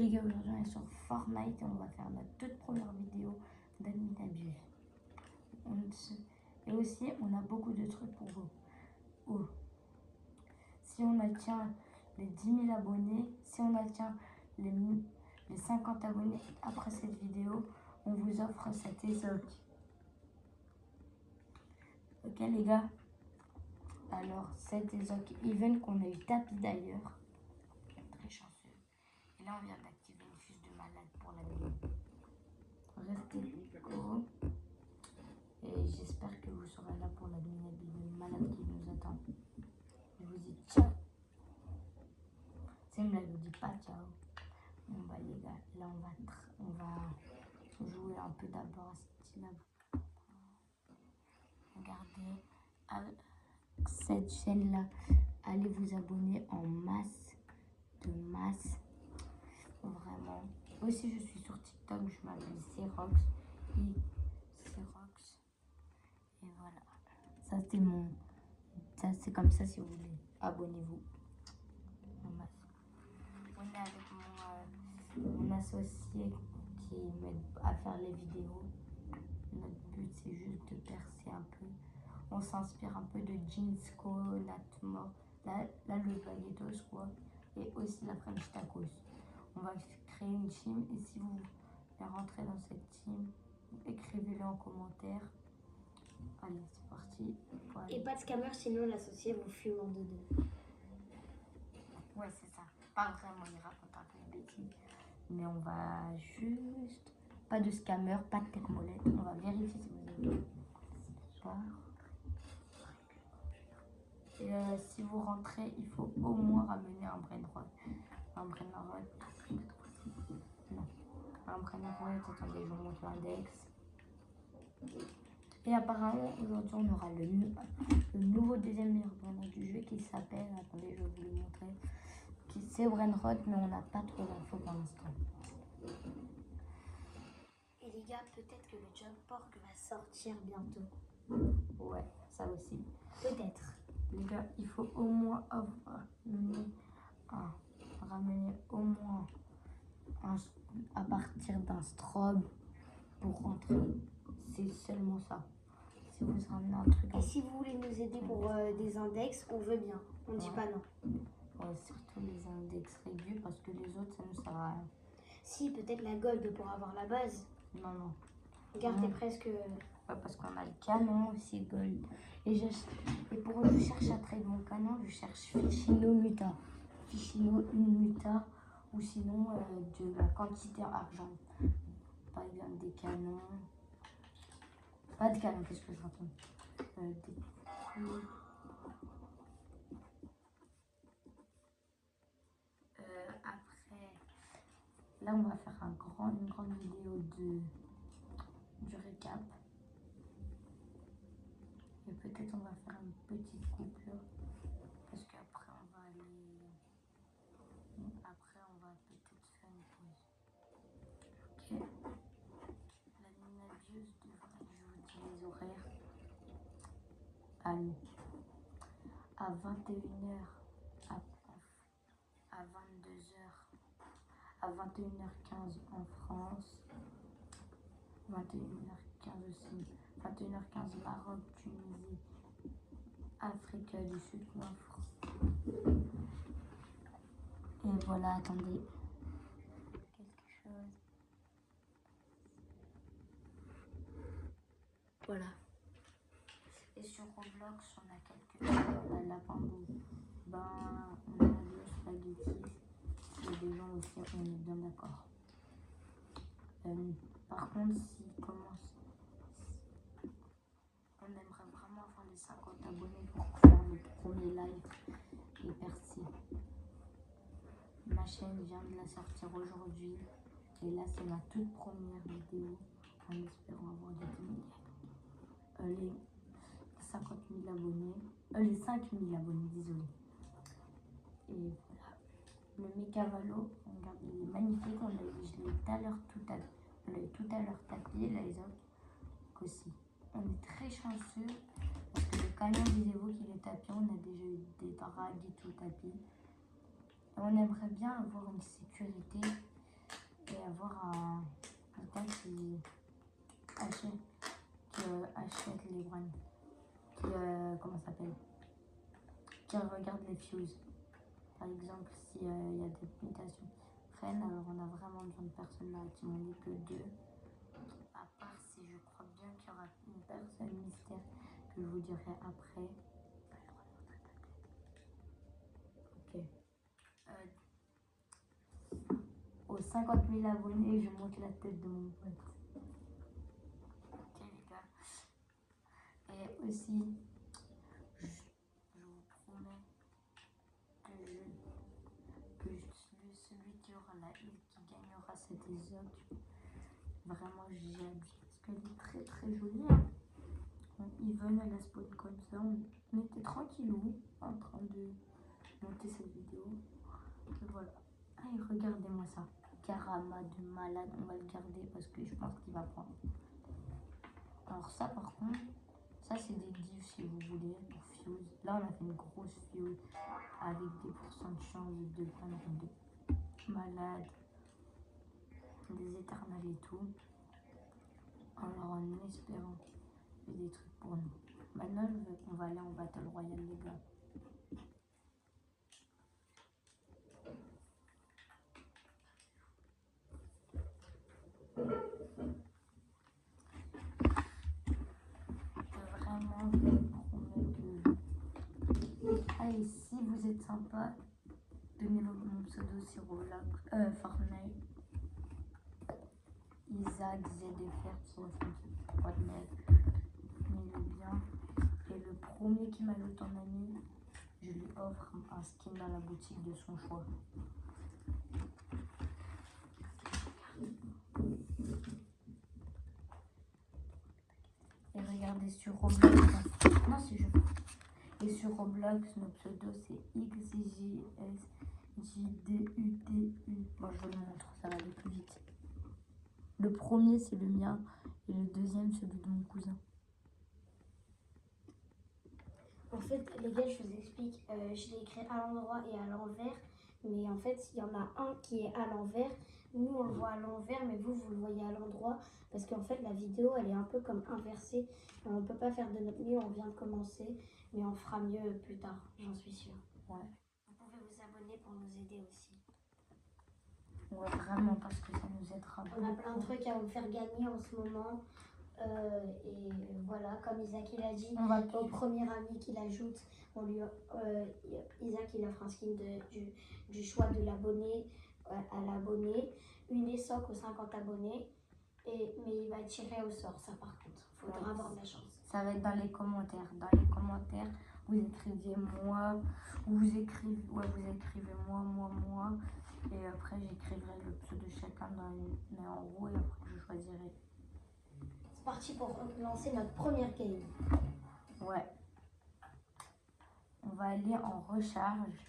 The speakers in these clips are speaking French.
Les gars, aujourd'hui on est sur Fortnite et on va faire notre toute première vidéo d'Adminabuse. Et aussi, on a beaucoup de trucs pour vous. Oh. Si on atteint les 10 000 abonnés, si on atteint les 50 abonnés après cette vidéo, on vous offre cet ESOC. Ok les gars? Alors, cet ESOC event qu'on a eu tapis d'ailleurs. Très chanceux. Et là, on vient d'activer une fiche de malade pour la vidéo. Restez go. Et j'espère que vous serez là pour la vidéo malade qui nous attend. Je vous dis ciao. C'est une blague, je vous dis pas ciao. Bon bah les gars, là on va jouer un peu d'abord à ce là. Regardez cette chaîne là. Allez vous abonner en masse. De masse. Vraiment. Aussi je suis sur TikTok, je m'appelle Cerox. Et voilà. Ça c'est mon. Ça c'est comme ça si vous voulez. Abonnez-vous. On est avec mon associé qui m'aide à faire les vidéos. Notre but c'est juste de percer un peu. On s'inspire un peu de Jeansko, Natmo, la le baguettos quoi. Et aussi la French Tacos. On va créer une team et si vous voulez rentrer dans cette team, écrivez-le en commentaire. Allez, c'est parti. Voilà. Et pas de scammer, sinon l'associé vous fume en deux. Ouais, c'est ça. Pas vraiment, il raconte un peu de bêtises. Mais on va juste... Pas de scammer, pas de tech molette. On va vérifier si vous avez pas. Et si vous rentrez, il faut au moins ramener un brainrot. Un brainrot. Non. Un brainrot, attendez, je vous montre l'index. Et apparemment, aujourd'hui, on aura le nouveau deuxième meilleur brainrot du jeu qui s'appelle, attendez, je vais vous le montrer, c'est brainrot, mais on n'a pas trop d'infos pour l'instant. Et les gars, peut-être que le Jump Pork va sortir bientôt. Ouais, ça aussi. Peut-être. Les gars, il faut au moins ramener au moins à partir d'un strobe pour rentrer. C'est seulement ça. Si vous ramenez un truc. Et si vous voulez nous aider pour des index, on veut bien. On dit pas non. Ouais, surtout les index réduits parce que les autres, ça ne sert à rien. Si, peut-être la gold pour avoir la base. Non, non. Regarde, t'es presque... Ouais, parce qu'on a le canon aussi gold. Et pour je cherche à trade mon canon, je cherche Fichino Muta. Fichino Muta ou sinon de la quantité argent. Par exemple des canons. Pas de canons, qu'est-ce que je raconte après, là on va faire une grande vidéo du récap. Et peut-être on va faire une petite coupure parce qu'après on va aller. Après on va peut-être faire une pause. Ok. La Minabuse devrait, je vous dis les horaires. Allez. À 21h, à 22h, à 21h15 en France. 21h15 aussi. 21h15 Maroc, Tunisie, Afrique du Sud, et voilà, attendez. Quelque chose. Voilà. Et sur Roblox, on a quelques. On a la Pambou. On a le spaghetti. Et des gens aussi, on est bien d'accord. Par contre, on aimerait vraiment avoir les 50 abonnés pour faire le premier live et percer. Ma chaîne vient de la sortir aujourd'hui et là c'est ma toute première vidéo en espérant avoir les 50 000 abonnés, les 5 000 abonnés, désolé. Et voilà, le Mecavalo, regarde, il est magnifique, je l'ai tout à l'heure tapé, les autres aussi. On est très chanceux parce que le canon visez-vous qu'il est tapé, on a déjà eu des dragues et tout tapé. On aimerait bien avoir une sécurité achète les brands, comment ça s'appelle, qui regarde les views. Par exemple, s'il y a des mutations reines, alors on a vraiment besoin de personnes là qui m'ont dit que 2. À part si je crois bien qu'il y aura une personne mystère que je vous dirai après. Ok. Aux 50 000 abonnés, je monte la tête de mon pote. Ok les gars. Et aussi, je vous promets que celui qui aura la île qui gagnera cet épisode, vraiment j'ai hâte parce qu'elle est très très jolie. Hein. Yvonne elle a spawn comme ça, on était tranquillou en train de monter cette vidéo. Et voilà. Allez, regardez-moi ça. Karama de malade, on va le garder parce que je pense qu'il va prendre. Alors ça par contre, ça c'est des divs si vous voulez pour fuse. Là on a fait une grosse fuse avec des pourcents de chance de prendre de malade, des éternels et tout. Alors en espérant des trucs pour nous. Maintenant on va aller en Battle Royale les gars. Vraiment, je vous promets que... Allez, si vous êtes sympa, donnez-le mon pseudo sur Fortnite. Isaac ZFR 68. Donnez-le bien. Et le premier qui m'ajoute en ami, je lui offre un skin dans la boutique de son choix. Et regardez sur Roblox. Non, c'est je. Et sur Roblox, notre pseudo c'est XJSJDUTU. Bon, je vous le montre, ça va aller plus vite. Le premier c'est le mien et le deuxième celui de mon cousin. En fait, les gars, je vous explique. Je l'ai écrit à l'endroit et à l'envers. Mais en fait, il y en a un qui est à l'envers. Nous, on le voit à l'envers, mais vous le voyez à l'endroit. Parce qu'en fait, la vidéo, elle est un peu comme inversée. On ne peut pas faire de notre mieux, on vient de commencer. Mais on fera mieux plus tard, j'en suis sûre. Ouais. Vous pouvez vous abonner pour nous aider aussi. Ouais, vraiment, parce que ça nous aidera beaucoup. On a plein de trucs à vous faire gagner en ce moment. Et voilà, comme Isaac il a dit, au premier ami qu'il ajoute, on lui, Isaac il offre un skin du choix de l'abonné à l'abonné, une ESOC aux 50 abonnés, mais il va tirer au sort, ça par contre, il faudra avoir de la chance. Ça va être dans les commentaires. Dans les commentaires, vous écrivez moi, ou vous écrivez moi. Et après, j'écriverai le pseudo de chacun en haut et après, je choisirai. C'est parti pour lancer notre première game. Ouais. On va aller en recharge.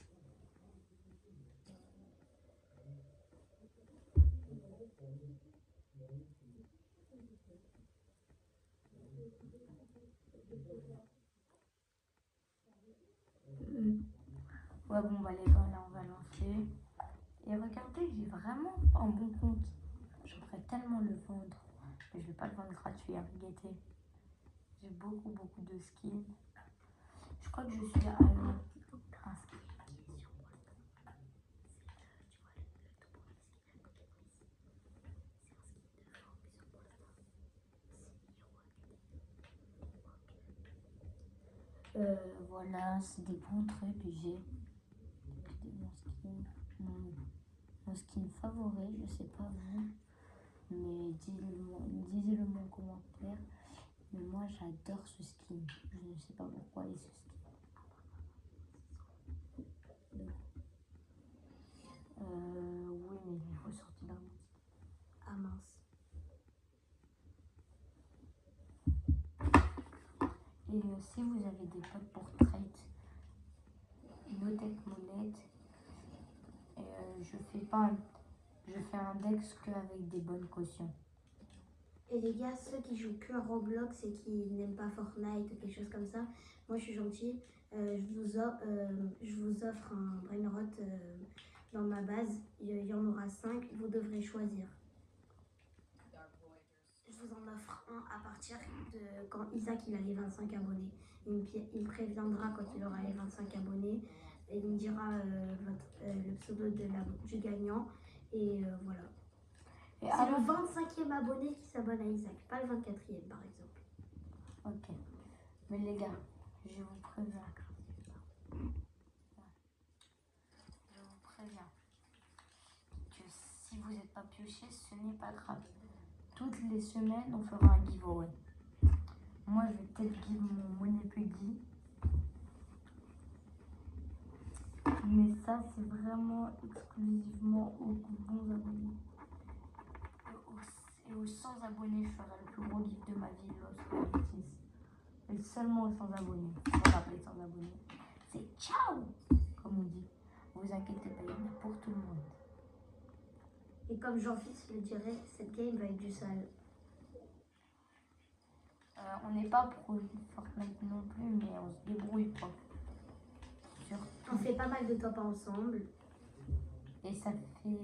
Ouais, bon, bah les gars, là, on va lancer. Et regardez, j'ai vraiment un bon compte. J'aimerais tellement le vendre. Mais je vais pas le vendre gratuit à Rigetti. J'ai beaucoup de skins. Je crois que je suis à voilà, c'est des bons trucs que j'ai. Mon skin favori, je sais pas vous, mais disez-le moi en commentaire. Mais moi j'adore ce skin, je ne sais pas pourquoi et ce skin. Oui, mais il est ressorti d'un moment. Ah mince. Et si vous avez des potes pour trade, notez monnaie. Et je fais un dex qu'avec des bonnes cautions. Et les gars, ceux qui jouent que à Roblox et qui n'aiment pas Fortnite ou quelque chose comme ça, moi je suis gentille, je vous offre un brainrot dans ma base, il y en aura 5, vous devrez choisir. vous en offre un à partir de quand Isaac il a les 25 abonnés. Il me préviendra quand il aura les 25 abonnés. Et il me dira le pseudo du gagnant. Et voilà. Et c'est le 25e abonné qui s'abonne à Isaac, pas le 24e par exemple. Ok. Mais les gars, je vous préviens. Je vous préviens que si vous n'êtes pas pioché, ce n'est pas grave. Toutes les semaines, on fera un giveaway. Moi, je vais peut-être give mon Money Puggy. Mais ça, c'est vraiment exclusivement aux bons abonnés. Et aux 100 abonnés, je ferai le plus gros gift de ma vie lorsque je et seulement aux 100 abonnés. On rappelle 100 abonnés. C'est ciao, comme on dit. Vous inquiétez pas, il y en a pour tout le monde. Et comme Jean-Fils le dirait, cette game va être du sale. On n'est pas pro Fortnite non plus, mais on se débrouille pas. Surtout. On fait pas mal de top ensemble. Et ça fait...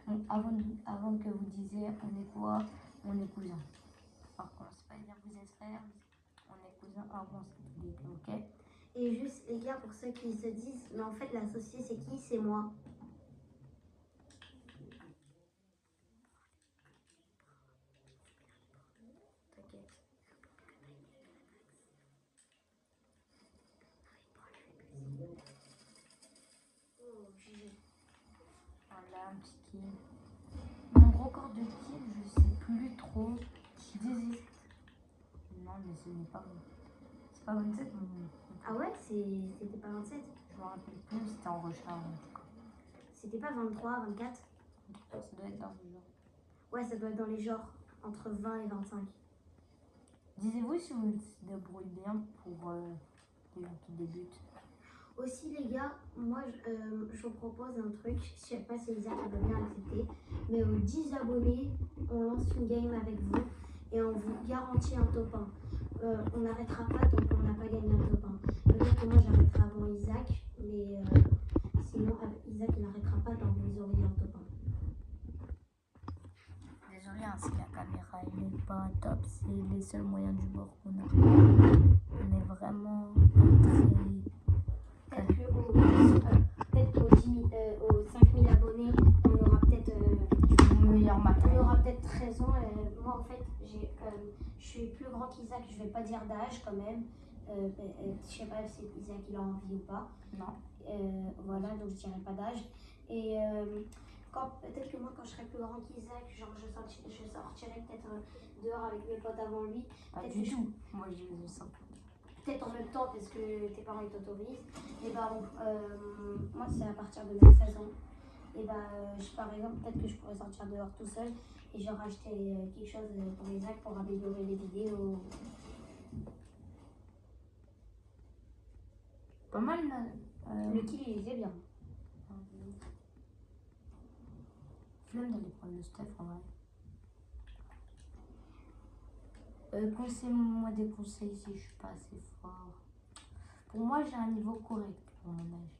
Bon, avant que vous disiez on est quoi, on est cousins. Alors qu'on ne sait pas dire vous êtes frères, on est cousins avant cette vidéo, ok? Et juste les gars, pour ceux qui se disent, mais en fait l'associé c'est qui? C'est moi. T'inquiète. Oh, GG. Voilà, un petit kill. Mon record de kill, je sais plus trop. Je désiste. Non, mais ce n'est pas bon. C'est pas 27, mais... Ah ouais, c'était pas 27? Je me rappelle plus, c'était en recharge en tout cas. C'était pas 23, 24? Ça doit être dans ce genre. Ouais, ça doit être dans les genres, entre 20 et 25. Disiez-vous si vous se débrouillez bien pour les gens qui débutent. Aussi les gars, moi je vous propose un truc, je sais pas si Isaac veut bien accepter, mais aux 10 abonnés, on lance une game avec vous et on vous garantit un top 1. On n'arrêtera pas tant qu'on n'a pas gagné un top 1. Peut-être que moi j'arrêterai avant Isaac, mais sinon Isaac il n'arrêtera pas tant que vous auriez un top 1. Désolé hein, si la caméra n'est pas top, c'est les seuls moyens du bord qu'on a. On est vraiment pas très... Peut-être qu'aux 5000 abonnés, on aura peut-être on aura peut-être 13 ans. Moi en fait, je suis plus grand qu'Isaac, je vais pas dire d'âge quand même. Je sais pas si Isaac il a envie ou pas. Non. Voilà, donc je dirais pas d'âge. Et peut-être que moi quand je serai plus grand qu'Isaac, genre je sortirai peut-être dehors avec mes potes avant lui. Pas du tout. Moi je le sens. Peut-être en même temps parce que tes parents ils t'autorisent. Et bah moi c'est à partir de mes 13 ans. Et bah par exemple peut-être que je pourrais sortir dehors tout seul et genre acheter quelque chose pour Isaac pour améliorer les vidéos. Pas mal Le kill il était bien. Flemme d'aller prendre le stuff en vrai. Conseillez-moi des conseils si je suis pas assez fort. Pour moi, j'ai un niveau correct pour mon âge.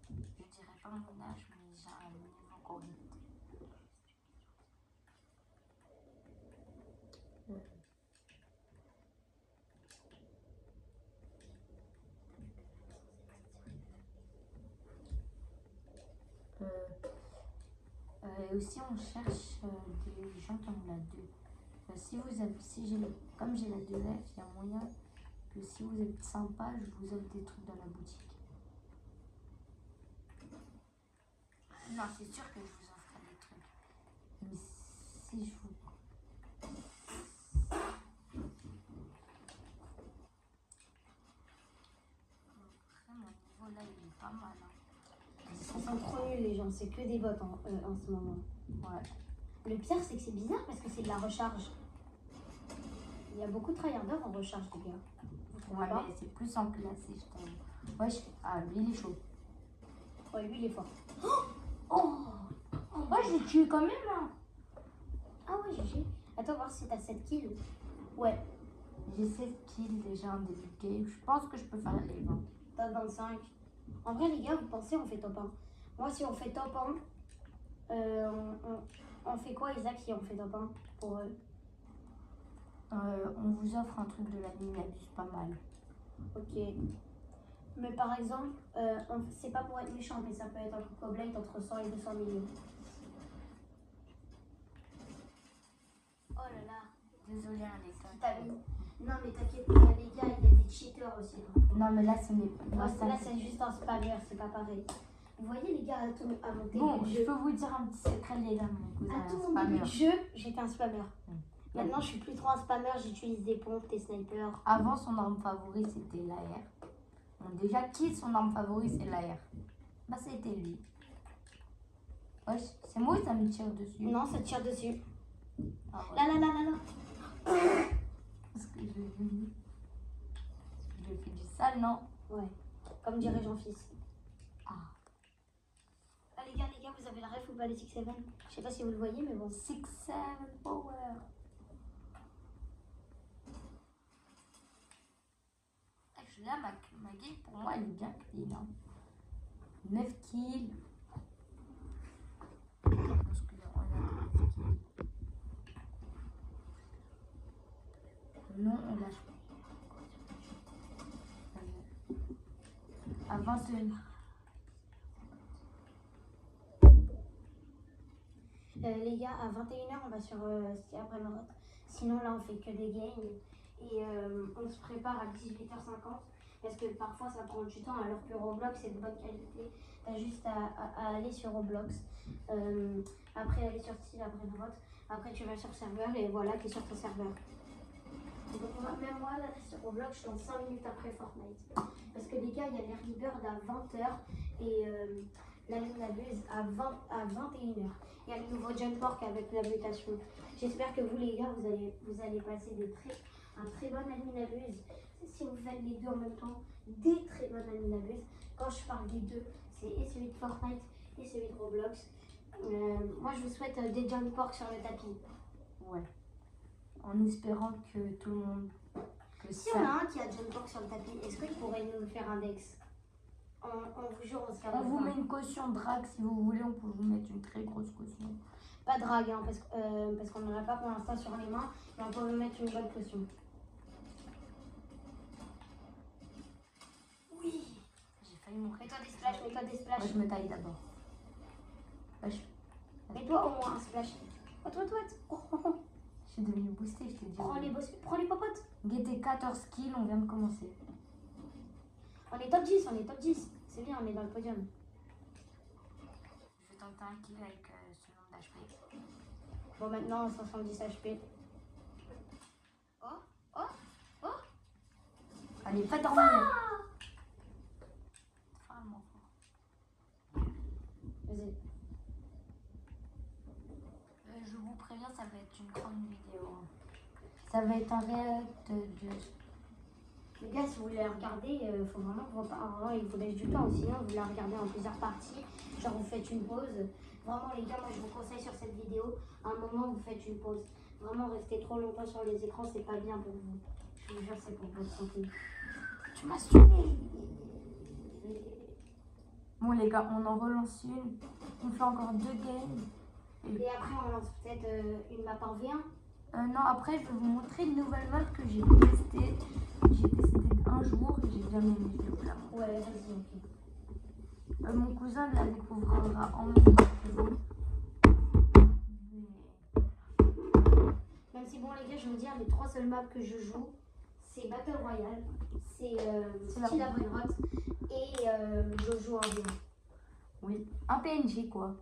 Je dirais pas mon âge, mais j'ai un niveau correct. Et aussi, on cherche des gens qui ont la 2. Comme j'ai la 2F, il y a moyen que si vous êtes sympa, je vous offre des trucs dans la boutique. Non, c'est sûr que je vous offre des trucs. Mais si je vous... Après, mon niveau là, il est pas mal. Hein. Ils sont trop nuls les gens, c'est que des bots en ce moment. Ouais. Le pire c'est que c'est bizarre parce que c'est de la recharge. Il y a beaucoup de tryharders en recharge les gars. Ouais, mais c'est plus en classé, je t'avoue. Ouais, ah, lui il est chaud. Ouais, lui il est fort. Oh, ouais, je l'ai tué quand même. Hein. Ah ouais, GG. Attends, voir si t'as 7 kills. Ouais. J'ai 7 kills déjà en début de game. Je pense que je peux faire les 20. T'as 25. En vrai, les gars, vous pensez, on fait top 1. Moi, si on fait top 1, on fait quoi, Isaac, si on fait top 1 pour eux? On vous offre un truc de la Minabus pas mal. Ok. Mais par exemple, c'est pas pour être méchant, mais ça peut être un Coco Blade entre 100 et 200 millions. Oh là là. Désolée, hein, les T'as mis... Non mais t'inquiète, les gars, il y a des cheaters aussi. Non, mais là, ce n'est pas. Là, c'est juste un spammer, c'est pas pareil. Vous voyez les gars, à mon début Bon, de je jeu, peux vous dire un petit secret, les gars. Mon cousin à tout est un mon début de spammer. jeu, j'étais un spammer. Maintenant, je suis plus trop un spammer, j'utilise des pompes, des snipers. Avant, son arme favorite, c'était l'AR. Bon, déjà, qui son arme favorite, c'est l'AR? Bah, c'était lui. Wesh, c'est moi ou ça me tire dessus? Non, ça tire dessus. Ah, ouais. Là. Parce que je lui fais du sale, non? Ouais, comme dirait Jean-Fils. Ah. Ah les gars, vous avez la ref ou pas les 6-7? Je sais pas si vous le voyez, mais bon. 6-7 power. Là, ma game, pour moi, elle est bien clean. Hein. 9 kills. Parce que là, on a 9 kills. Non, on lâche pas. À 21. Les gars, à 21h, on va sur après Maroc. Sinon, là, on fait que des games. Et on se prépare à 18h50. Parce que parfois, ça prend du temps. Alors que Roblox, c'est de bonne qualité. T'as juste à aller sur Roblox. Après, aller sur style, après Maroc. Après, tu vas sur serveur et voilà, tu es sur ton serveur. Donc, même moi, là, sur Roblox, je suis en 5 minutes après Fortnite. Parce que les gars, il y a l'Early Bird à 20h et la Minabuse à 21h. Il y a le nouveau Jump Pork avec la mutation. J'espère que vous, les gars, vous allez passer un très bon Minabuse. Si vous faites les deux en même temps, des très bonnes Minabuse. Quand je parle des deux, c'est et celui de Fortnite et celui de Roblox. Moi, je vous souhaite des Jump Pork sur le tapis. Ouais. En espérant que tout le monde. Si on a un qui a Jump Pork sur le tapis, est-ce qu'il pourrait nous faire un Dex? On vous jure, on se On vous met une caution drague si vous voulez, on peut vous mettre une très grosse caution. Pas drague, hein, parce qu'on n'en a pas pour l'instant sur les mains, mais on peut vous mettre une bonne caution. Oui. J'ai failli mourir. Mets-toi des splashs, mets-toi des splashs. Moi, je me taille d'abord. Mets-toi au moins un splash. What. Je suis devenue boostée, je t'ai dit. Prends les popotes. Guettez 14 kills, on vient de commencer. On est top 10. C'est bien, on est dans le podium. Je vais tenter un kill avec ce nombre d'HP. Bon, maintenant, 70 HP. Oh. Allez, faites dormir. Vraiment fort. Vas-y. Je vous préviens, ça va être une grande vidéo. Ça va être un react de... Les gars, si vous voulez la regarder, il faut vraiment il vous laisse du temps. Sinon, vous la regardez en plusieurs parties. Genre, vous faites une pause. Vraiment, les gars, moi, je vous conseille sur cette vidéo, à un moment, vous faites une pause. Vraiment, rester trop longtemps sur les écrans, c'est pas bien pour vous. Je vous jure, c'est pour votre santé. Tu m'as saoulé. Bon, les gars, on en relance une. On fait encore 2 games. Et après, on lance peut-être une map en V1. Non, après, je vais vous montrer une nouvelle map que j'ai testée. J'ai testé un jour et j'ai bien aimé. Je vais vous la montrer. Ouais, vas-y, ok. Mon cousin la découvrira en même temps que vous. Même si, bon, les gars, je veux dire, les 3 seules maps que je joue, c'est Battle Royale, c'est Style à Brainrot et je joue en V1. Oui, un PNG quoi.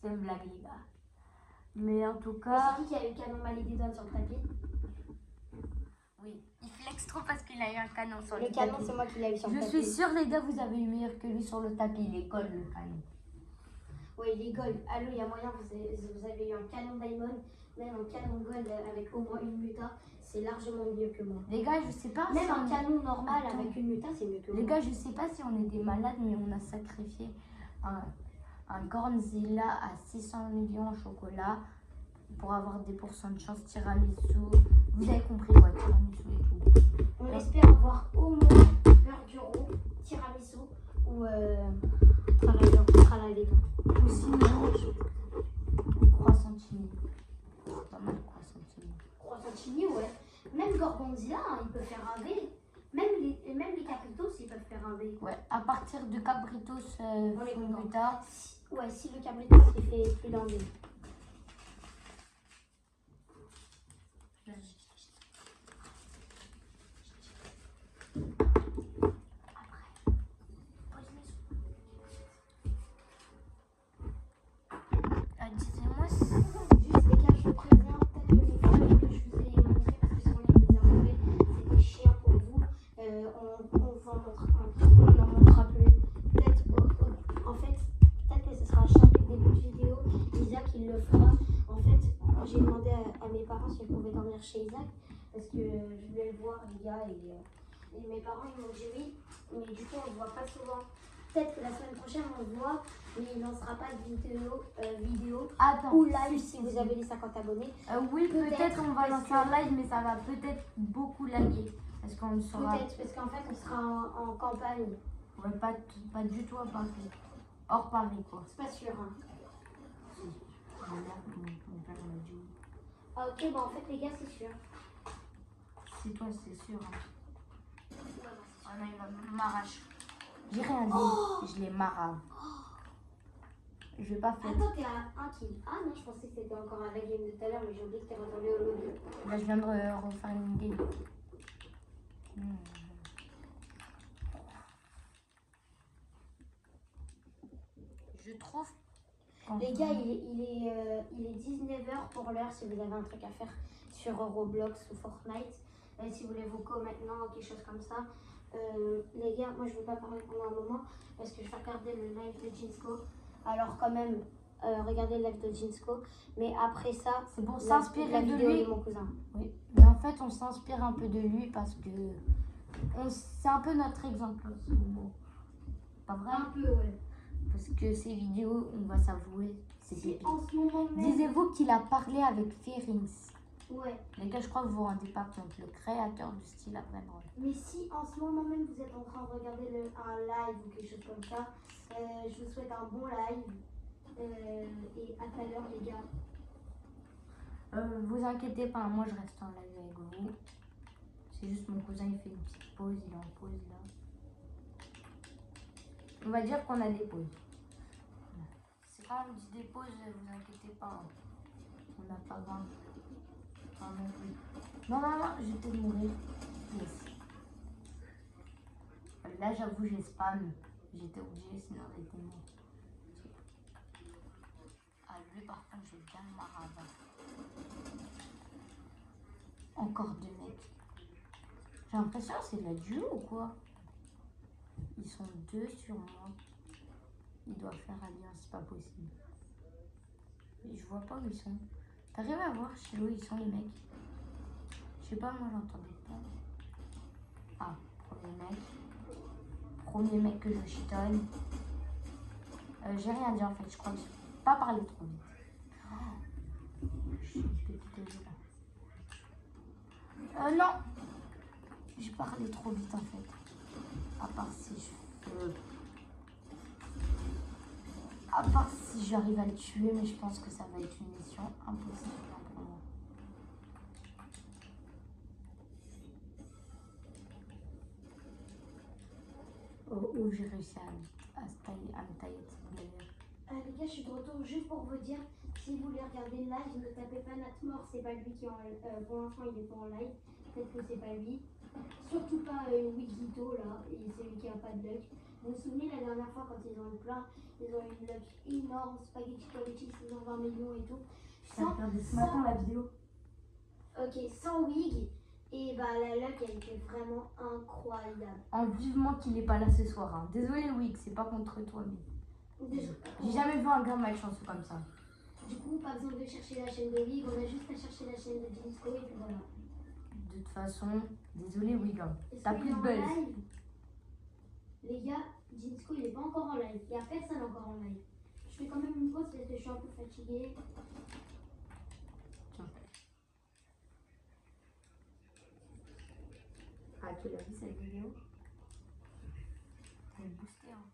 C'est une blague, les gars. Mais en tout cas. C'est qui a eu le canon Malédidon sur le tapis? Oui, il flex trop parce qu'il a eu un canon sur le tapis. Le canon, c'est moi qui l'ai eu sur le tapis. Je suis sûre, les gars, vous avez eu meilleur que lui sur le tapis. Il est gold, le canon. Oui, il est gold. Allô, il y a moyen, vous avez eu un canon diamond, même un canon gold avec au moins une muta. C'est largement mieux que moi. Les gars, je sais pas. Même si un canon normal avec une muta, c'est mieux que moi. Les gars, je sais pas si on est des malades, mais on a sacrifié un Godzilla à 600 millions en chocolat pour avoir des pourcents de chance tiramisu. Vous avez compris quoi, tiramisu et tout. On espère avoir au moins Burguro, tiramisu ou tralala. Ou sinon, croissantini. Pas mal croissantini. Croissantini, ouais. Godzilla, hein, il peut faire un V. Même les Capritos, ils peuvent faire un V. Ouais, à partir de Cabritos Fulguta. Ouais, si le Capritos, il fait plus d'un V. Disez-moi si... Juste les gars, je préviens, peut-être que les feuilles que je vous ai montrées, parce que si on les a enlevées, c'était chiant pour vous. On n'en montrera plus. Peut-être, en fait, peut-être que ce sera à chaque début de vidéo. Isaac, il le fera. En fait, j'ai demandé à mes parents si je pouvais dormir chez Isaac, parce que je voulais le voir, les gars, et mes parents, ils m'ont dit oui, mais du coup, on ne le voit pas souvent. Peut-être que la semaine prochaine, on le voit, mais il n'en sera pas de vidéo Attends. ou live si vous avez les 50 abonnés. Oui, peut-être on va lancer un live, mais ça va peut-être beaucoup laguer. Parce qu'on sera... Peut-être, parce qu'en fait, on sera en campagne. Ouais, pas du tout à Paris. Hors Paris, quoi. C'est pas sûr, hein. Si. Mon père m'a dit oui. Ah, ok, bon, en fait, les gars, c'est sûr. C'est toi, c'est sûr. Hein. Ouais, bah, c'est sûr. Oh non, il m'arrache. J'ai rien dit, je l'ai marave. Je vais pas faire. Attends, t'es à 1 kill. Ah non, je pensais que c'était encore à la game de tout à l'heure, mais j'ai oublié que t'es retourné au lobby. Là, je viens de refaire une game. Je trouve. Les gars, il est 19h pour l'heure si vous avez un truc à faire sur Roblox ou Fortnite. Si vous voulez vos co maintenant ou quelque chose comme ça. Les gars, moi je ne vais pas parler pendant un moment parce que je vais regarder le live de Jinsco. Alors quand même, regardez le live de Jinsco. Mais après ça, c'est pour s'inspirer de vidéo lui. de mon cousin. Oui, mais en fait, on s'inspire un peu de lui parce que c'est un peu notre exemple. Pas vrai? Un peu, ouais. Parce que ces vidéos, on va s'avouer, c'est si en ce moment même... Disiez-vous qu'il a parlé avec Ferings? Ouais. Les gars, je crois que vous vous rendez pas compte, le créateur du style à vraiment. Mais si en ce moment même vous êtes en train de regarder un live ou quelque chose comme ça, je vous souhaite un bon live. Et à tout à l'heure, les gars. Vous inquiétez pas, moi je reste en live avec vous. C'est juste mon cousin, il fait une petite pause, il est en pause là. On va dire qu'on a des pauses. C'est quand on dit des pauses, vous inquiétez pas. On n'a pas 20. Enfin, non plus. Non, je vais peut-être mourir. Yes. Là, j'avoue, j'ai spam. J'étais obligée, sinon elle était morte. Ah, lui, par contre, je vais bien le marave. Encore deux mecs. J'ai l'impression que c'est de la duo ou quoi? Ils sont deux sur moi. Ils doivent faire alliance, c'est pas possible. Je vois pas où ils sont. T'arrives à voir chez où ils sont les mecs? Je sais pas, moi j'entendais pas. Ah, premier mec. Premier mec que je chitonne. J'ai rien dit en fait, je crois que j'ai pas parlé trop vite. Oh, je suis pété là. Non! J'ai parlé trop vite en fait. À part si j'arrive à le tuer, mais je pense que ça va être une mission impossible pour moi. Où j'ai réussi à me tailler de cette galère. Les gars, je suis de retour juste pour vous dire, si vous voulez regarder le live, ne tapez pas Natmore, c'est pas lui qui est en pour l'instant il est pas en live, peut-être que c'est pas lui. Surtout pas Wigito là, et c'est lui qui a pas de luck. Vous vous souvenez la dernière fois quand ils ont eu plein, ils ont eu une luck énorme, Spaghetti Quality, 620 millions et tout. J'ai regardé ce matin la vidéo. Ok, sans wig, et bah la luck elle était vraiment incroyable. Vivement qu'il est pas là ce soir. Hein. Désolé Wig, c'est pas contre toi, mais j'ai jamais vu un gars malchanceux comme ça. Du coup, pas besoin de chercher la chaîne de Wig, on a juste à chercher la chaîne de Jinsco et puis voilà. De toute façon, désolé Wig, hein. T'as plus de buzz. Les gars, Jinsco il est pas encore en live, il y a personne encore en live. Je fais quand même une pause parce que je suis un peu fatiguée. Tiens. Ah, tu l'as vu cette vidéo? Elle est boostée, hein.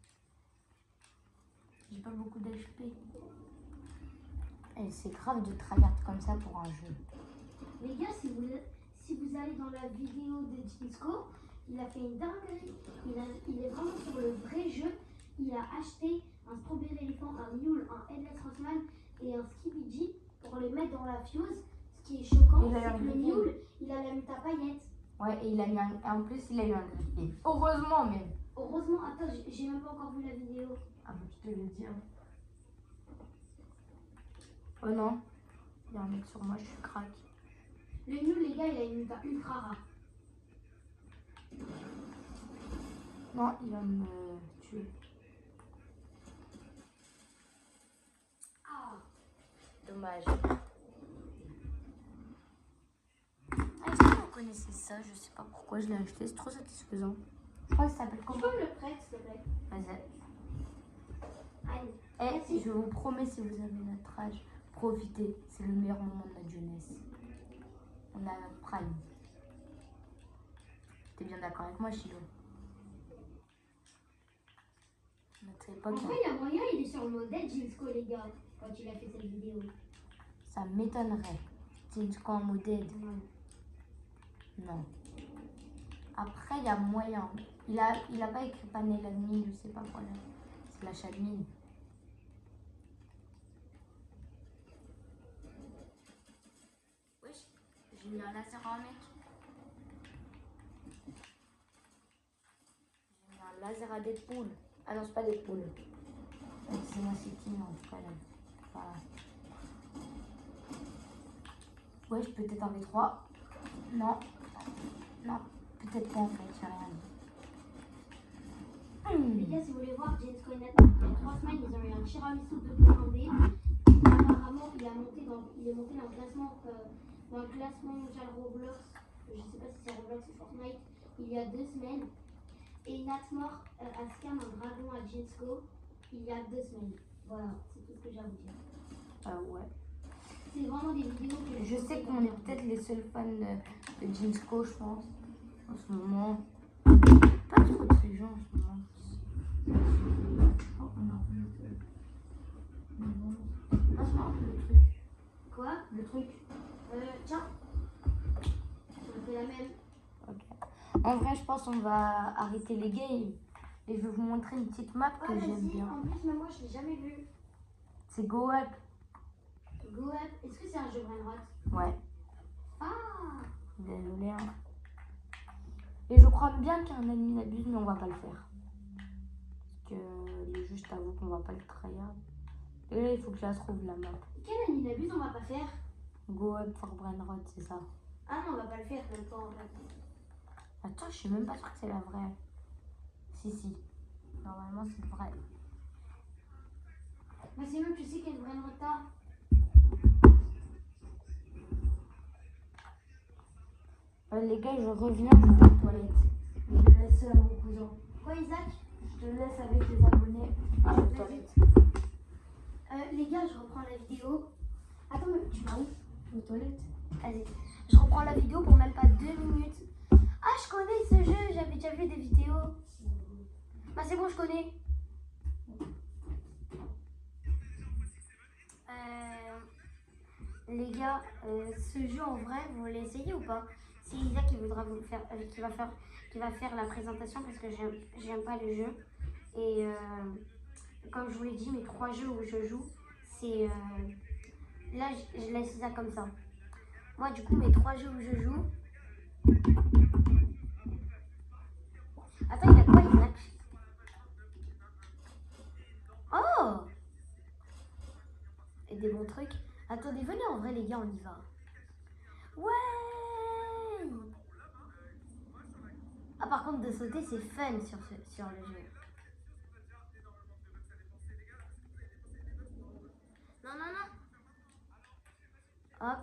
J'ai pas beaucoup d'HP. Et c'est grave de tryhard comme ça pour un jeu. Les gars, si si vous allez dans la vidéo de Jinsco, il a fait une dinguerie. Il est vraiment sur le vrai jeu. Il a acheté un Strawberry Elephant, un Mule, un Headless Horseman et un Skibidi pour les mettre dans la fuse. Ce qui est choquant, c'est que le Mule, il a la muta paillette. Ouais, et il a eu en plus, il a eu un griffier. Heureusement même. Heureusement, attends, j'ai même pas encore vu la vidéo. Ah bah je te le dis. Oh non, il y a un mec sur moi, je suis crack. Le Mule, les gars, il a une muta ultra rare. Non, il va me tuer. Ah, Dommage. Est-ce que vous connaissez ça? Je sais pas pourquoi je l'ai acheté, c'est trop satisfaisant. Je crois que ça s'appelle tu comment? peux me le prêter, s'il te plaît? Vas-y. Allez. Et Merci. je vous promets, si vous avez notre âge, profitez. C'est le meilleur moment de notre jeunesse. On a notre prime. T'es bien d'accord avec moi, Chilo? Notre En époque, vrai, il y a moyen, il est sur le modèle Jinsco, les gars, quand il a fait cette vidéo. ça m'étonnerait. Jinsco en modèle. Non. Après, il y a moyen. Il a pas écrit panel admin, je sais pas quoi là. Slash admin. Wesh, j'ai mis un laser en mec. J'ai mis un laser à Deadpool. Ah non, c'est pas Deadpool. C'est moi, c'est qui en tout cas là. Voilà. Wesh, peut-être un V3. Non. Non, peut-être pas en fait, j'ai rien Les dit. gars, si vous voulez voir Jinsco et Nathan, il y a 3 semaines, ils ont eu un tiramisu de commandé. Apparemment, il est monté dans le classement mondial Roblox. Je sais pas si c'est Roblox ou Fortnite. Il y a 2 semaines. Et Natmore a scam un dragon à Jinsco il y a 2 semaines. Voilà, c'est tout ce que j'ai à vous dire. Ouais. C'est vraiment des vidéos que Je sais qu'on est peut-être les seuls fans de Jinsco, je pense, en ce moment. Pas trop de ces gens en ce moment. Oh, on a un peu de... Passe-moi un peu le truc. Quoi? Le truc. Tiens. On fait la même. Ok. En vrai, je pense qu'on va arrêter les games. Et je vais vous montrer une petite map que j'aime bien. En plus, même moi, je l'ai jamais vu. C'est Go Up. Go Up. Est-ce que c'est un jeu Brainrot? Ouais. Ah! Désolé. Hein. Et je crois bien qu'il y a un admin abuse, mais on va pas le faire. Parce que les jeux, je t'avoue qu'on va pas le tryhard. Et là, il faut que je la trouve la map. Quel ami d'abuse on va pas faire? Go Up for Brainrot, c'est ça. Ah non, on va pas le faire comme ça en fait. Attends, je suis même pas sûre que c'est la vraie. Si. Normalement, c'est vrai. Mais c'est même, tu sais quel Brainrot t'as? Les gars, je reviens, je vais aux toilettes. Je laisse mon cousin. Quoi, Isaac? Je te laisse avec les abonnés. Je vais aux toilettes. Les gars, je reprends la vidéo. Attends, mais tu vas où? Aux toilettes. Vas-y. Je reprends la vidéo pour même pas 2 minutes. Ah, je connais ce jeu, j'avais déjà vu des vidéos. Bah, c'est bon, je connais. Les gars, ce jeu en vrai, vous voulez essayer ou pas? C'est Isaac qui voudra vous le faire, qui va faire la présentation parce que j'aime pas le jeu. Et comme je vous l'ai dit, mes 3 jeux où je joue, c'est là je laisse ça comme ça. Moi du coup mes 3 jeux où je joue. Attends, il a quoi Isaac? Oh! Et des bons trucs. Attendez, venez en vrai les gars, on y va. Ouais! Ah par contre de sauter c'est fun sur le jeu. Non. Hop.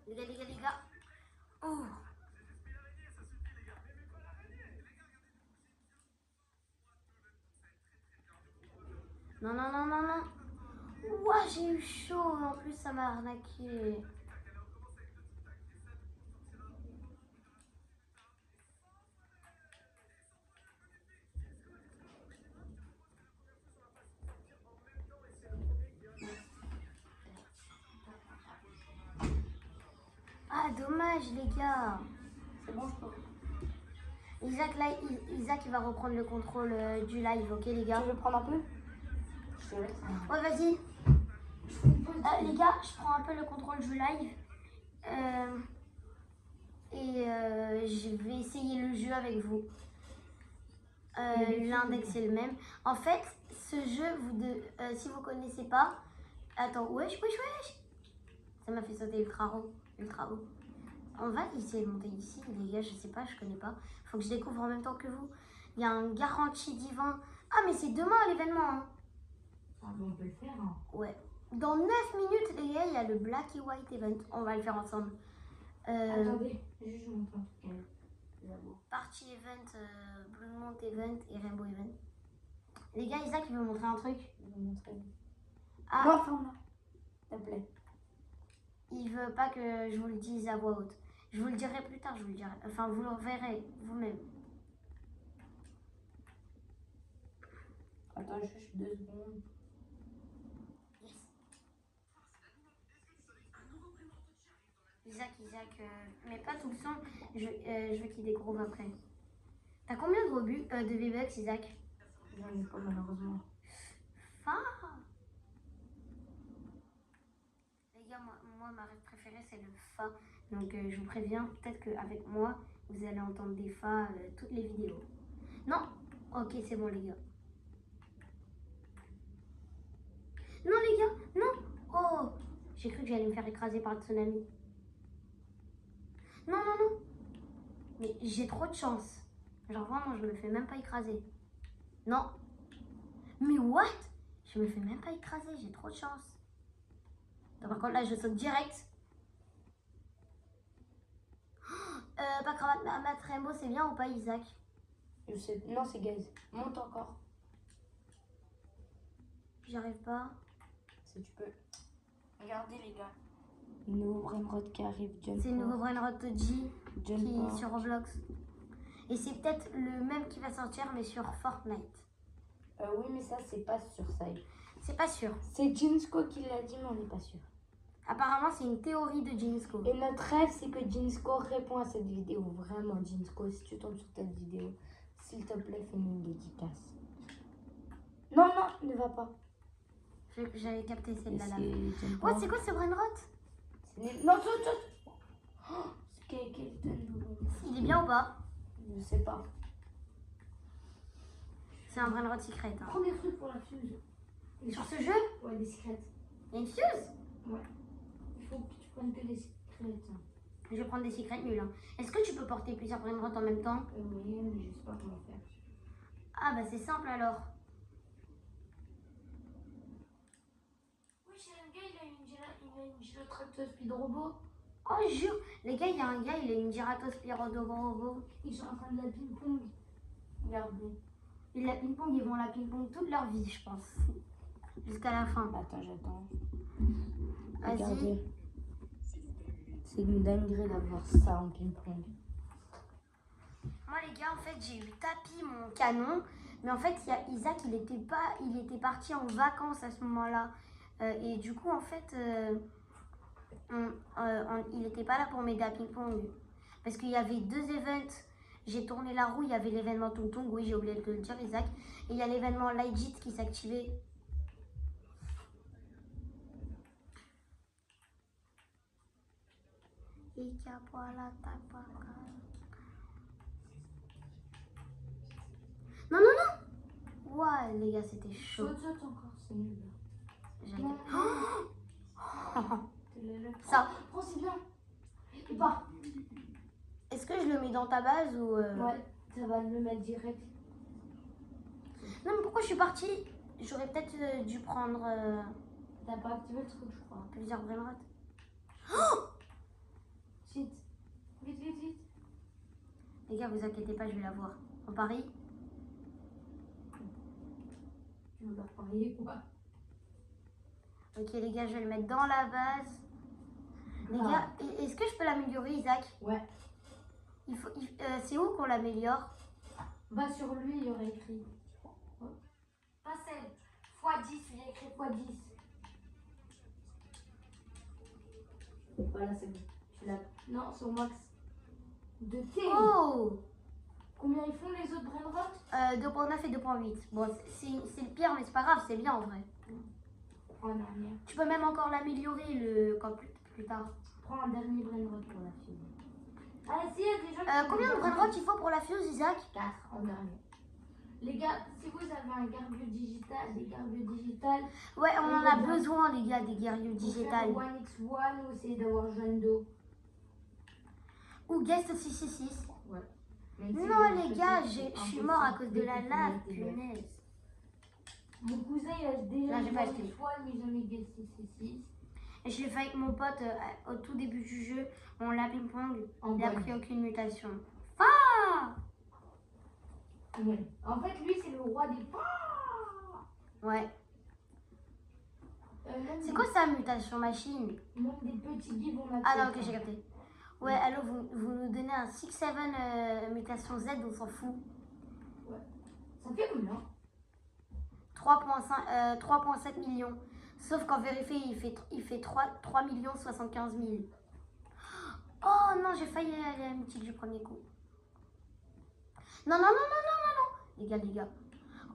Les gars. Oh. Non. Ouah, j'ai eu chaud. En plus, ça m'a arnaqué. dommage, les gars. C'est bon, je peux. Isaac, là, Isaac, il va reprendre le contrôle du live, ok, les gars? Tu veux prendre un peu? Je te laisse. Ouais, vas-y. Les gars, je prends un peu le contrôle du live. Je vais essayer le jeu avec vous. L'index est le même. En fait, ce jeu, si vous connaissez pas... Attends, wesh. Ça m'a fait sauter ultra haut. On va essayer de monter ici, les gars, je sais pas, je connais pas. Faut que je découvre en même temps que vous. Il y a un garantie divin. Ah, mais c'est demain l'événement. Hein. Ah, bon, on peut le faire. Hein. Ouais. Dans 9 minutes, les gars, il y a le Black et White Event. On va le faire ensemble. Attendez, juste je montre un truc. Party Event, Blue Mount Event et Rainbow Event. Les gars, Isaac, il veut montrer un truc. Je vais vous montrer. Ah, Non, ferme-la. S'il te plaît. il veut pas que je vous le dise à voix haute. Je vous le dirai plus tard, je vous le dirai. Enfin, vous le verrez vous-même. Attends, juste 2 secondes. Isaac, mais pas tout le son. Je veux qu'il découvre après. T'as combien de V-Bucks, Isaac? J'en ai pas, malheureusement. Les gars, moi ma rêve préférée, c'est le Fa. Donc, je vous préviens, peut-être qu'avec moi, vous allez entendre des Fa toutes les vidéos. Non? Ok, c'est bon, les gars. Non, les gars, non! Oh! J'ai cru que j'allais me faire écraser par le tsunami. Non. Mais j'ai trop de chance. Genre vraiment, je me fais même pas écraser. Non. Mais what? Je me fais même pas écraser, j'ai trop de chance. Donc, par contre, là, je saute direct. Pas cravate, ma Rainbow, c'est bien ou pas, Isaac? Je sais. Non, c'est Gaze. Monte encore. J'arrive pas. Si tu peux. Regardez, les gars. Nouveau Brainrot qui arrive. C'est le nouveau Brainrot G qui John est sur Roblox. Et c'est peut-être le même qui va sortir, mais sur Fortnite. Oui, mais ça, c'est pas sûr, ça. C'est pas sûr. C'est Jinsko qui l'a dit, mais on n'est pas sûr. Apparemment, c'est une théorie de Jinsko. Et notre rêve, c'est que Jinsko répond à cette vidéo. Vraiment, Jinsko, si tu tombes sur cette vidéo, s'il te plaît, fais-nous une dédicace. Non, ne va pas. J'avais capté celle-là. Là. Ouais, C'est quoi ce Brainrot? Non, c'est Kelton. Il est bien ou pas? Je sais pas. C'est un Brainrot secret. Hein. Premier truc pour la fuse. Sur ce jeu? Ouais, des secrets. Il y a une fuse? Ouais. Il faut que tu prennes que des secrets. Je vais prendre des secrets nuls. Hein. Est-ce que tu peux porter plusieurs Brainrot en même temps? Oui, mais je sais pas comment faire. Ah bah c'est simple alors. Oui, j'ai un gars, il a une Giratratos Speed Robot. Oh jure, les gars, il y a un gars, il a une Giratos Robot. Ils sont en train de la ping-pong. Regardez. Et la ping-pong, ils vont la ping-pong toute leur vie, je pense. Jusqu'à la fin. Attends, j'attends. Vas-y. Regardez. C'est une dinguerie d'avoir ça en ping-pong. Moi les gars, en fait, j'ai eu tapis mon canon. Mais en fait, il y a Isaac, il était parti en vacances à ce moment-là. Et du coup, en fait, il n'était pas là pour m'aider à ping-pong. Parce qu'il y avait 2 events. J'ai tourné la roue, il y avait l'événement Tung Tung, oui, j'ai oublié de le dire, Isaac. Et il y a l'événement Lightjit qui s'activait. Non. Ouais, les gars, c'était chaud. Saute encore, c'est nul. Ça. Oh, c'est bien. Et pas. Est-ce que je le mets dans ta base ou... Ouais, ça va le mettre direct. Non, mais pourquoi je suis partie? J'aurais peut-être dû prendre... T'as pas activé le truc, je crois. Plusieurs Brainrot. Vite. Les gars, vous inquiétez pas, je vais la voir. On parie? Tu veux leur parier quoi? Ok les gars, je vais le mettre dans la base. Les gars, est-ce que je peux l'améliorer, Isaac? Ouais. C'est où qu'on l'améliore? Va sur lui, il y aurait écrit. Pas celle. x10, il y a écrit x10. Voilà, c'est bon. Non, sur max. De T. Oh Combien ils font les autres brainrot? 2.9 et 2.8. Bon, c'est le pire, mais c'est pas grave, c'est bien en vrai. Prends un dernier. Tu peux même encore l'améliorer plus tard. Prends un dernier brainrot pour la fuse. Ah, si, il y a des gens qui Combien de brainrot il faut pour la fuse, Isaac? 4 en dernier. Les gars, si vous avez un garbio digital, des garbios digitales. Ouais, on en a besoin, les gars, des guerriers digitales. Ou 1x1 ou essayer d'avoir Jando. Ou Guest 666. Ouais. Non, les gars, je suis mort à cause de la lave, punaise. Mon cousin, il a déjà j'ai pas acheté. 1x1, mais jamais Guest 666. Et je l'ai fait avec mon pote au tout début du jeu. On l'a ping-pong. Il n'a pris aucune mutation. Ah! Ouais. En fait, lui, c'est le roi des Ouais. C'est quoi sa mutation machine? Même des petits guides, on a. Ah non, ok, j'ai capté. Ouais, alors vous nous donnez un 6-7 mutation Z, on s'en fout. Ouais. Ça fait combien? 3,7 millions. Sauf qu'en vérité, il fait 3 millions 75 000. Oh non, j'ai failli aller à la mythique du premier coup. Non. Les gars.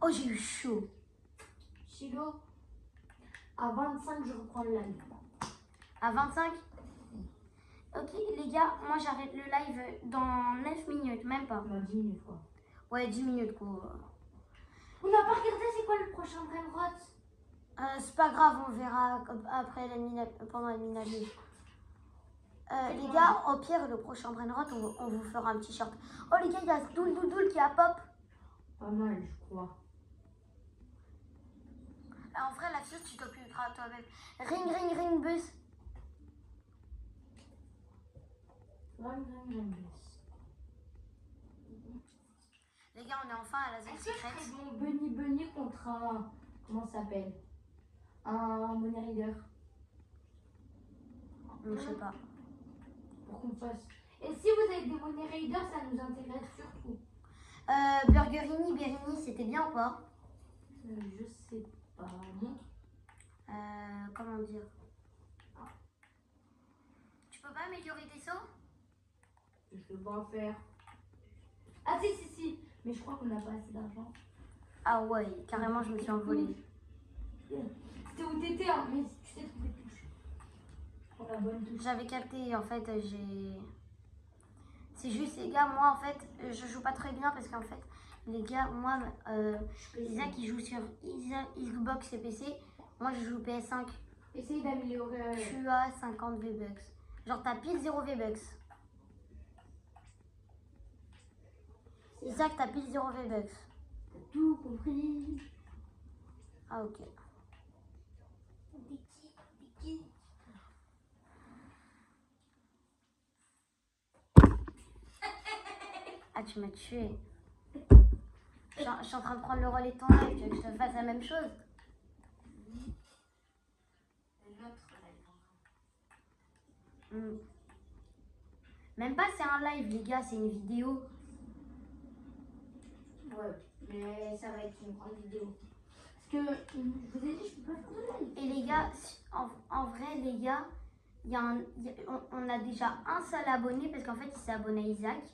Oh, j'ai eu chaud. Chilo, à 25, je reprends le live. À 25? Ok, les gars, moi j'arrête le live dans 9 minutes, même pas. Non, 10 minutes quoi. Ouais, 10 minutes quoi. On n'a pas regardé c'est quoi le prochain brainrot? C'est pas grave, on verra après pendant l'élimination. Les gars, au pire, le prochain brainrot, on vous fera un petit short. Oh les gars, il y a Doul qui a pop. Pas mal, je crois. En vrai, la fuse, tu t'occuperas toi-même. Ring, bus. Les gars, on est enfin à la zone secrète. Est-ce que je ferais mon Bunny contre un... Comment ça s'appelle? Un Money Rider. Je sais pas. Pour qu'on fasse... Et si vous avez des Money Rider, ça nous intéresse surtout. Berini, c'était bien ou pas? Je sais pas. Montre. Comment dire? Tu peux pas améliorer tes sauts? Je peux pas en faire. Ah si. Mais je crois qu'on n'a pas assez d'argent. Ah ouais, carrément, je me suis envolée. C'était où t'étais, hein, mais tu sais trouver les touches. Pour la bonne touche. J'avais capté, en fait, c'est juste, les gars, moi, en fait, je joue pas très bien parce qu'en fait, les gars, moi, Isaac, il joue sur Xbox et PC. Moi, je joue PS5. Essaye d'améliorer. Tu as 50 V-Bucks. Genre, t'as pile 0 V-Bucks. Isaac, t'as pile 0 V-Bucks. T'as tout compris. Ah, ok. Diki. Ah, tu m'as tué. Je suis en train de prendre le relais de ton live. Tu veux que je te fasse la même chose? Même pas c'est un live, les gars, c'est une vidéo. Ouais, mais ça va être une grande vidéo. Parce que je vous ai dit, je peux pas faire de live. Et les gars, en vrai, les gars, on a déjà un seul abonné parce qu'en fait, il s'est abonné à Isaac.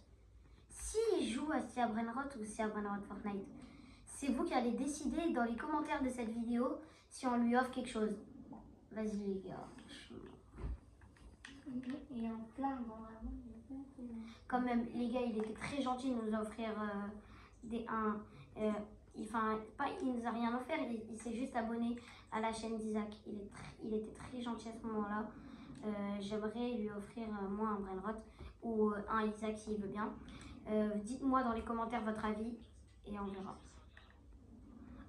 S'il joue à Sia Brainrot ou Sia Brainrot Fortnite, c'est vous qui allez décider dans les commentaires de cette vidéo si on lui offre quelque chose. Vas-y, les gars. Et en plein dans la main. Quand même, les gars, il était très gentil de nous offrir il nous a rien offert, il s'est juste abonné à la chaîne d'Isaac. Il était très gentil à ce moment-là. J'aimerais lui offrir moi un brainrot ou un Isaac s'il veut bien. Dites-moi dans les commentaires votre avis et on verra.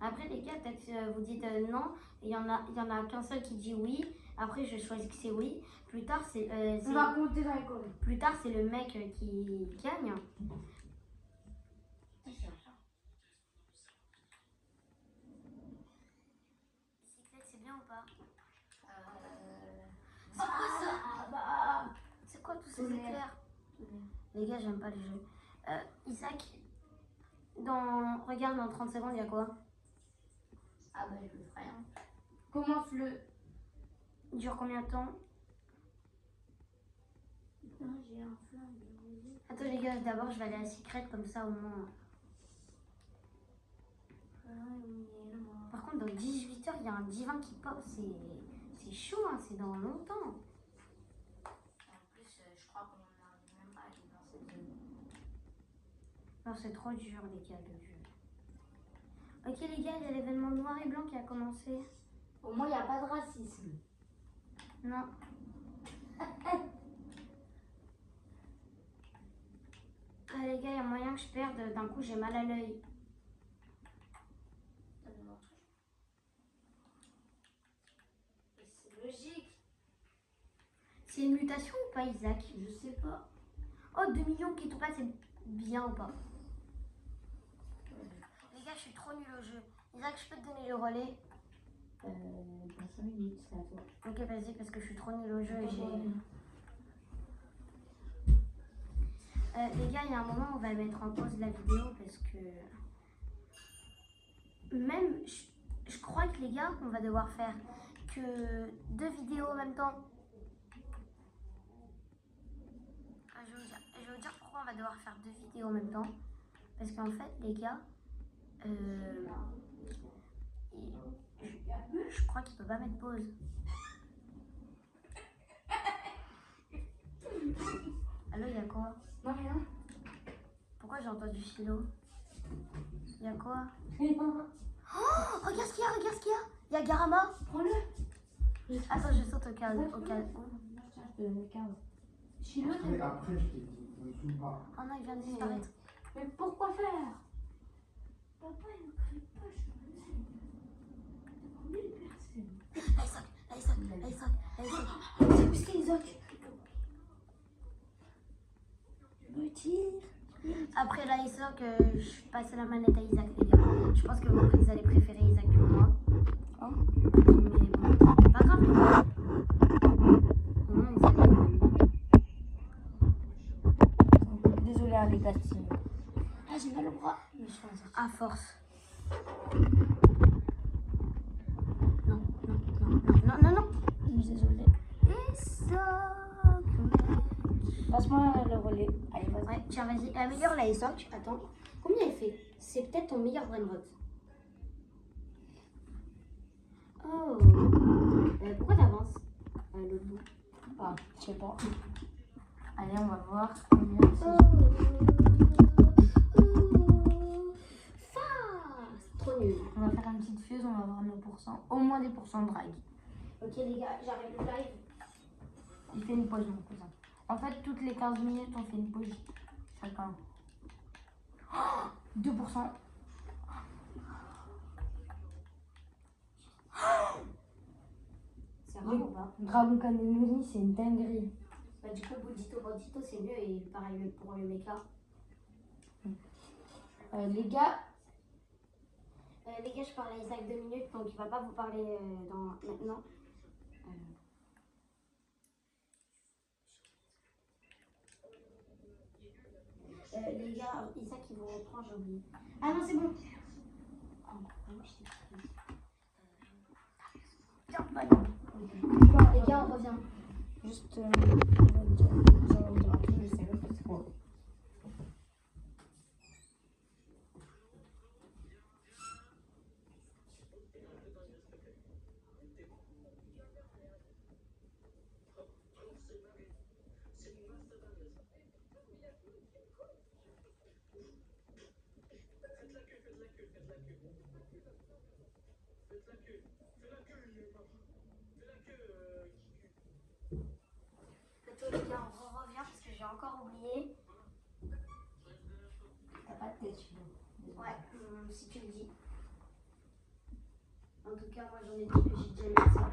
Après les gars, peut-être vous dites non, il y en a qu'un seul qui dit oui. Après je choisis que c'est oui. Plus tard c'est on va compter dans les commentaires. Plus tard c'est le mec qui gagne. Bicyclette, c'est bien ou pas? C'est quoi ça? C'est quoi tous ces éclairs? Les gars, j'aime pas les jeux. Isaac, regarde dans 30 secondes, il y a quoi? Ah bah je le ferai. Hein. Commence-le. Il dure combien de temps? Non, j'ai un flingue. Attends les gars, d'abord je vais aller à la secrète comme ça au moins. Par contre dans 18 heures il y a un divin qui pop, c'est chaud, hein, c'est dans longtemps. En plus, je crois qu'on n'arrive même pas à aller dans cette zone. Non, c'est trop dur les gars le jeu. Ok les gars, il y a l'événement noir et blanc qui a commencé. Au moins, il n'y a pas de racisme. Non. Ah les gars, il y a moyen que je perde, d'un coup j'ai mal à l'œil. C'est logique. C'est une mutation ou pas Isaac? Je sais pas. Oh 2 millions qui tombent pas, c'est bien ou pas? Les gars, je suis trop nulle au jeu. Isaac, je peux te donner le relais? Dans 5 minutes, c'est à toi. Ok, vas-y, parce que je suis trop nulle au jeu et j'ai... les gars, il y a un moment où on va mettre en pause la vidéo parce que... Même, je crois que les gars, on va devoir faire que 2 vidéos en même temps. Je vais vous dire pourquoi on va devoir faire 2 vidéos en même temps. Parce qu'en fait, les gars... je crois qu'il peut pas mettre pause. Allô, il y a quoi? Non, rien. Pourquoi j'ai entendu Philo? Il y a quoi? Rien. Oh, regarde ce qu'il y a, regarde ce qu'il y a. Il y a Garama. Prends-le. Attends, je saute au cas où. Tiens, je te donne le 15. Chilo, Après, je t'ai dit, ne joue pas. Oh non, il vient de disparaître. mais pourquoi faire? Papa, il ne crie pas, je suis désolée. Combien de personnes? Isaac. Où c'est Isaac? Me tire. Après là, Isaac, je passe la manette à Isaac, les gars. Je pense que vous allez préférer Isaac que moi. Oh. Mais bon, pas grave, les gars. Non, ils allaient quand même. Désolée, les gars. Ah, j'ai mal au bras. Mais je fais un sortir. À force. Non, non, non, non, non, non. Je suis désolée. Isaac, mec. Passe-moi le relais. Allez, vas-y. Ouais, tiens, vas-y, améliore la Isaac. Attends, combien elle fait? C'est peut-être ton meilleur brainrot. Oh, pourquoi t'avances l'autre bout? Ah, je sais pas. Allez, on va voir. C'est trop nul. On va faire une petite fuse, on va voir nos pourcents. Au moins des pourcents de drag. Ok les gars, j'arrête le live. Il fait une pause, mon cousin. En fait, toutes les 15 minutes, on fait une pause. Chacun. Oh, 2%. C'est rare ou pas? Dragon Cannemiri, c'est une dinguerie. Bah, du coup, Bandito, c'est mieux et pareil pour le mecha. Les gars, Les gars, je parle à Isaac 2 minutes, donc il va pas vous parler maintenant. Les gars, Isaac il vous reprend, j'ai oublié. Ah non, c'est bon. Les gars, on revient. juste, on va dire, je sais même pas c'est quoi. Attends les gars, on revient parce que j'ai encore oublié. T'as pas de tête, Ouais, si tu le dis. En tout cas, moi j'en ai dit que j'ai déjà mis ça.